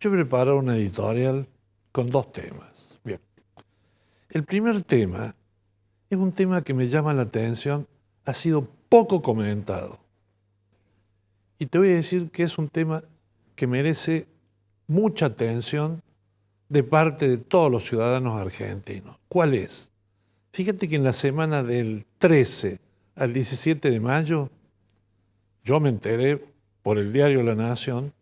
Yo he preparado una editorial con dos temas. Bien. El primer tema es un tema que me llama la atención, ha sido poco comentado. Y te voy a decir que es un tema que merece mucha atención de parte de todos los ciudadanos argentinos. ¿Cuál es? Fíjate que en la semana del 13 al 17 de mayo, yo me enteré por el diario La Nación,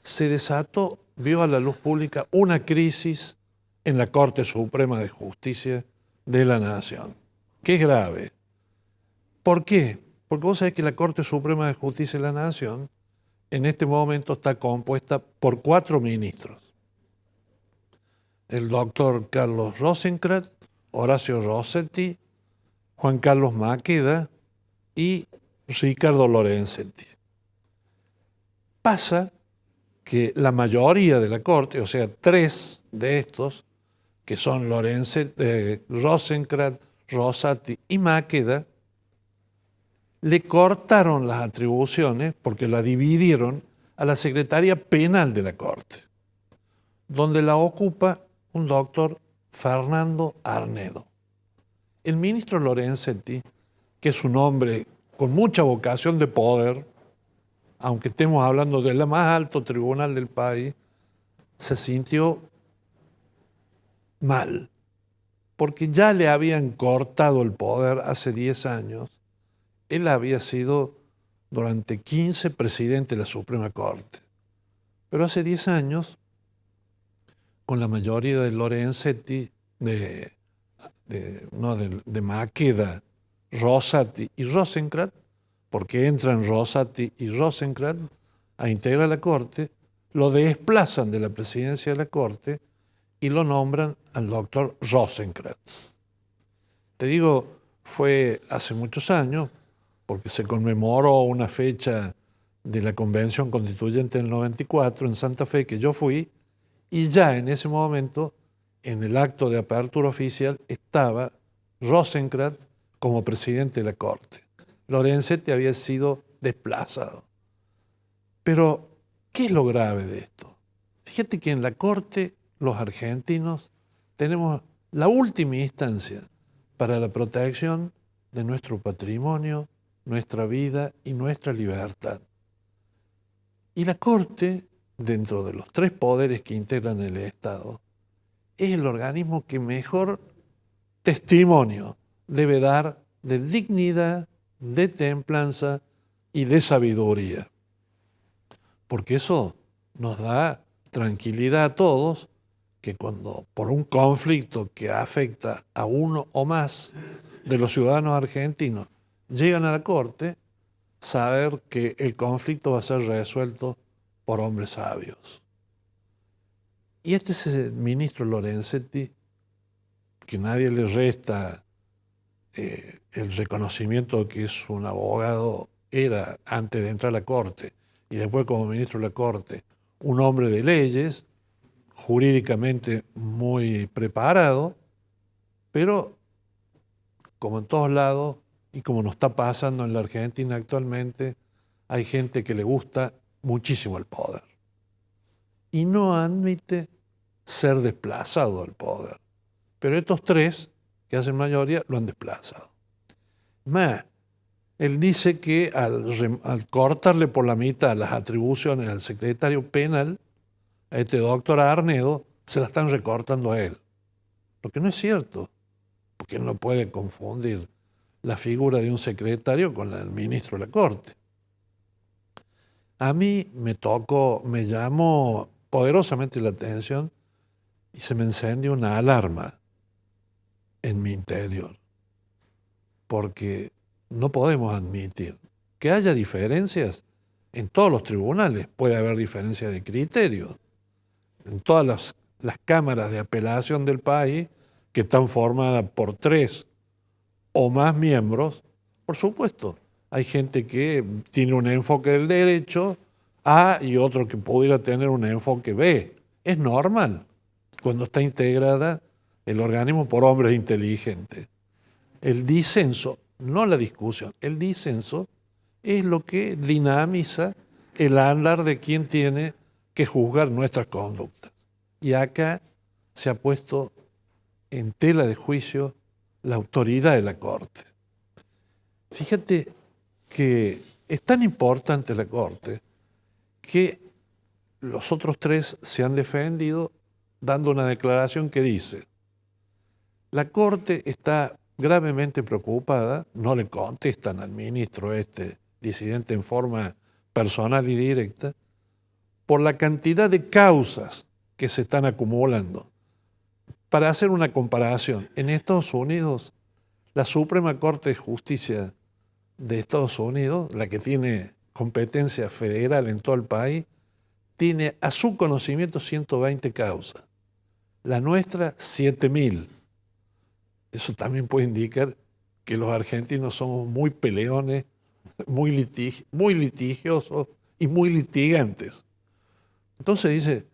se desató, vio a la luz pública una crisis en la Corte Suprema de Justicia de la Nación, que es grave. ¿Por qué? Porque vos sabés que la Corte Suprema de Justicia de la Nación en este momento está compuesta por 4 ministros. El doctor Carlos Rosenkrantz, Horacio Rossetti, Juan Carlos Maqueda y Ricardo Lorenzetti. Pasa que la mayoría de la Corte, o sea, 3 de estos, que son Rosenkrantz, Rossetti y Maqueda, le cortaron las atribuciones porque la dividieron a la Secretaría Penal de la Corte, donde la ocupa un doctor Fernando Arnedo. El ministro Lorenzetti, que es un hombre con mucha vocación de poder, aunque estemos hablando del más alto tribunal del país, se sintió mal, porque ya le habían cortado el poder hace 10 años. Él había sido durante 15 presidente de la Suprema Corte. Pero hace 10 años, con la mayoría de Lorenzetti, de Maqueda, Rossetti y Rosenkrantz, porque entran Rossetti y Rosenkrantz a integrar la Corte, lo desplazan de la presidencia de la Corte y lo nombran al doctor Rosenkrantz. Te digo, fue hace muchos años, porque se conmemoró una fecha de la Convención Constituyente del 94 en Santa Fe, que yo fui, y ya en ese momento, en el acto de apertura oficial, estaba Rosenkrantz como presidente de la Corte. Lorenzetti había sido desplazado. Pero, ¿qué es lo grave de esto? Fíjate que en la Corte, los argentinos tenemos la última instancia para la protección de nuestro patrimonio, nuestra vida y nuestra libertad. Y la Corte, dentro de los 3 poderes que integran el Estado, es el organismo que mejor testimonio debe dar de dignidad, de templanza y de sabiduría. Porque eso nos da tranquilidad a todos, que cuando por un conflicto que afecta a uno o más de los ciudadanos argentinos llegan a la Corte, saber que el conflicto va a ser resuelto por hombres sabios. Y este es el ministro Lorenzetti, que nadie le resta el reconocimiento de que es un abogado, era antes de entrar a la Corte, y después como ministro de la Corte, un hombre de leyes, jurídicamente muy preparado, pero como en todos lados, y como nos está pasando en la Argentina actualmente, hay gente que le gusta muchísimo el poder. Y no admite ser desplazado del poder. Pero estos 3, que hacen mayoría, lo han desplazado. Más, él dice que al cortarle por la mitad las atribuciones al secretario penal, a este doctor Arnedo, se las están recortando a él. Lo que no es cierto, porque él no puede confundir la figura de un secretario con la del ministro de la Corte. A mí me llamó poderosamente la atención y se me encendió una alarma en mi interior, porque no podemos admitir que haya diferencias en todos los tribunales. Puede haber diferencias de criterio en todas las cámaras de apelación del país, que están formadas por 3 o más miembros. Por supuesto, hay gente que tiene un enfoque del derecho A y otro que pudiera tener un enfoque B. Es normal cuando está integrada el organismo por hombres inteligentes. El disenso, no la discusión, el disenso es lo que dinamiza el andar de quien tiene que juzgar nuestras conductas. Y acá se ha puesto en tela de juicio la autoridad de la Corte. Fíjate que es tan importante la Corte que los otros tres se han defendido dando una declaración que dice: la Corte está gravemente preocupada, no le contestan al ministro disidente en forma personal y directa, por la cantidad de causas que se están acumulando. Para hacer una comparación, en Estados Unidos, la Suprema Corte de Justicia de Estados Unidos, la que tiene competencia federal en todo el país, tiene a su conocimiento 120 causas. La nuestra, 7.000. Eso también puede indicar que los argentinos somos muy peleones, muy litigiosos y muy litigantes. Entonces dice,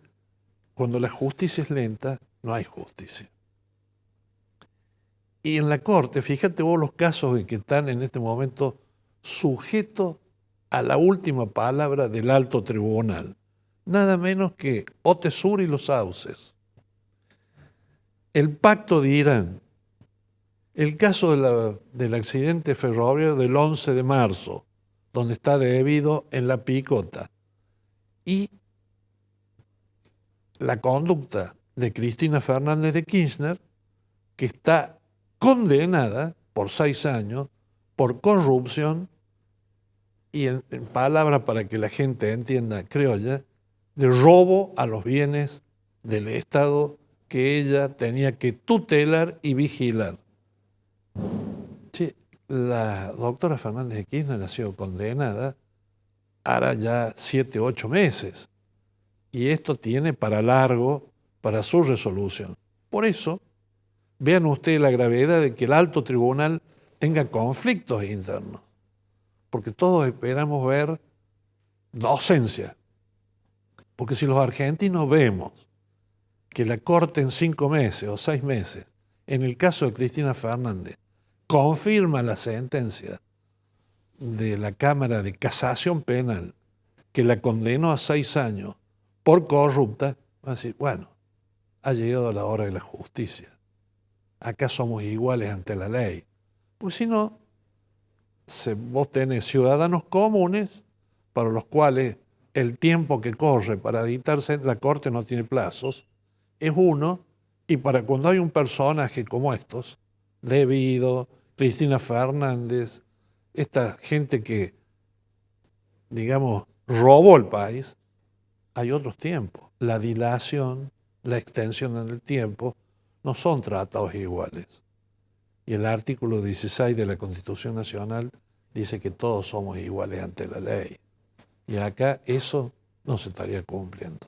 cuando la justicia es lenta, no hay justicia. Y en la Corte, fíjate vos los casos en que están en este momento sujetos a la última palabra del alto tribunal. Nada menos que Otesur y los Sauces. El pacto de Irán. El caso del accidente ferroviario del 11 de marzo, donde está debido en la picota. Y la conducta de Cristina Fernández de Kirchner, que está condenada por 6 años por corrupción y, en palabras para que la gente entienda criolla, de robo a los bienes del Estado que ella tenía que tutelar y vigilar. Sí, la doctora Fernández de Kirchner ha sido condenada ahora ya 7, 8 meses. Y esto tiene para largo para su resolución. Por eso, vean ustedes la gravedad de que el alto tribunal tenga conflictos internos. Porque todos esperamos ver docencia. Porque si los argentinos vemos que la Corte en 5 meses o 6 meses, en el caso de Cristina Fernández, confirma la sentencia de la Cámara de Casación Penal que la condenó a 6 años por corrupta, va a decir, bueno, ha llegado la hora de la justicia. Acá somos iguales ante la ley. Pues si no, vos tenés ciudadanos comunes para los cuales el tiempo que corre para dictarse la Corte no tiene plazos, es uno, y para cuando hay un personaje como estos, Devido, Cristina Fernández, esta gente que, digamos, robó el país, hay otros tiempos. La dilación, la extensión en el tiempo, no son tratados iguales. Y el artículo 16 de la Constitución Nacional dice que todos somos iguales ante la ley. Y acá eso no se estaría cumpliendo.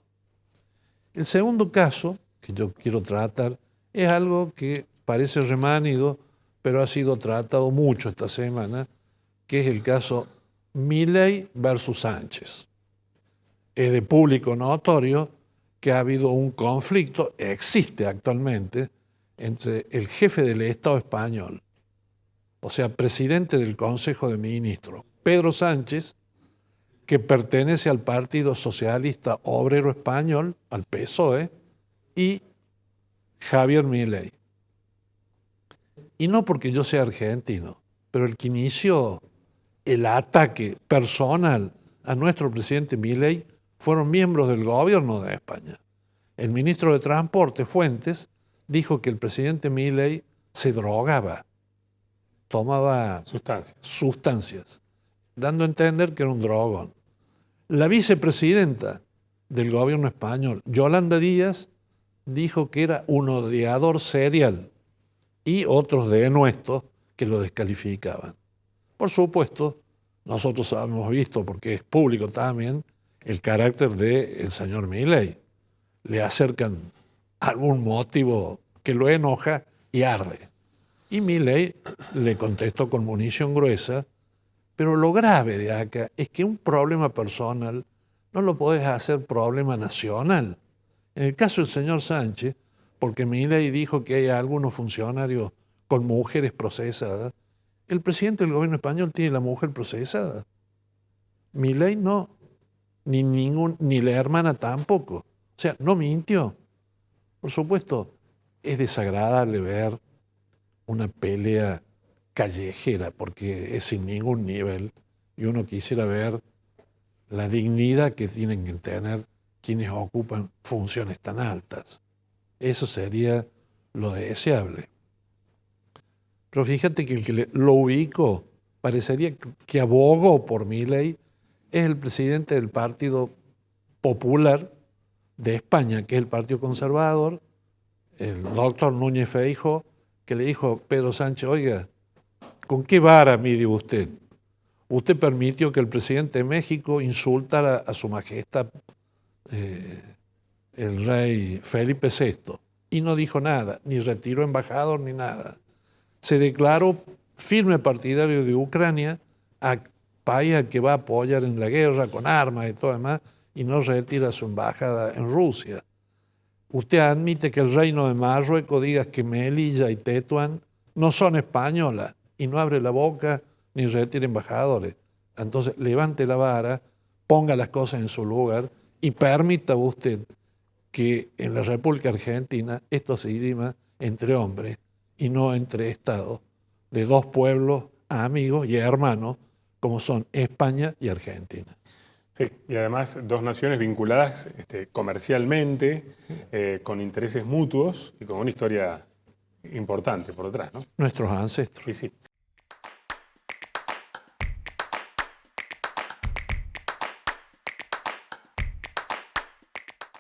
El segundo caso que yo quiero tratar es algo que parece remanido, pero ha sido tratado mucho esta semana, que es el caso Milei versus Sánchez. Es de público notorio que ha habido un conflicto, existe actualmente, entre el jefe del Estado español, o sea, presidente del Consejo de Ministros, Pedro Sánchez, que pertenece al Partido Socialista Obrero Español, al PSOE, y Javier Milei. Y no porque yo sea argentino, pero el que inició el ataque personal a nuestro presidente Milei fueron miembros del gobierno de España. El ministro de Transporte, Fuentes, dijo que el presidente Milei se drogaba, tomaba sustancias, dando a entender que era un drogón. La vicepresidenta del gobierno español, Yolanda Díaz, dijo que era un odiador serial y otros denuestos que lo descalificaban. Por supuesto, nosotros hemos visto, porque es público también, el carácter del señor Milei. Le acercan algún motivo que lo enoja y arde. Y Milei le contestó con munición gruesa, pero lo grave de acá es que un problema personal no lo podés hacer problema nacional. En el caso del señor Sánchez, porque Milei dijo que hay algunos funcionarios con mujeres procesadas, el presidente del gobierno español tiene la mujer procesada. Milei no. ni la hermana tampoco. O sea, no mintió. Por supuesto, es desagradable ver una pelea callejera porque es sin ningún nivel y uno quisiera ver la dignidad que tienen que tener quienes ocupan funciones tan altas. Eso sería lo deseable. Pero fíjate que el que lo ubicó, parecería que abogó por Milei, es el presidente del Partido Popular de España, que es el Partido Conservador, el doctor Núñez Feijóo, que le dijo a Pedro Sánchez, oiga, ¿con qué vara mide usted? Usted permitió que el presidente de México insultara a su majestad el rey Felipe VI y no dijo nada, ni retiró embajador ni nada. Se declaró firme partidario de Ucrania, país al que va a apoyar en la guerra con armas y todo demás, y no retira su embajada en Rusia. Usted admite que el reino de Marruecos diga que Melilla y Tetuán no son españolas y no abre la boca ni retira embajadores. Entonces levante la vara, ponga las cosas en su lugar y permita usted que en la República Argentina esto se dirima entre hombres y no entre estados de dos pueblos amigos y hermanos como son España y Argentina. Sí, y además dos naciones vinculadas comercialmente, con intereses mutuos y con una historia importante por detrás, ¿no? Nuestros ancestros. Sí, sí.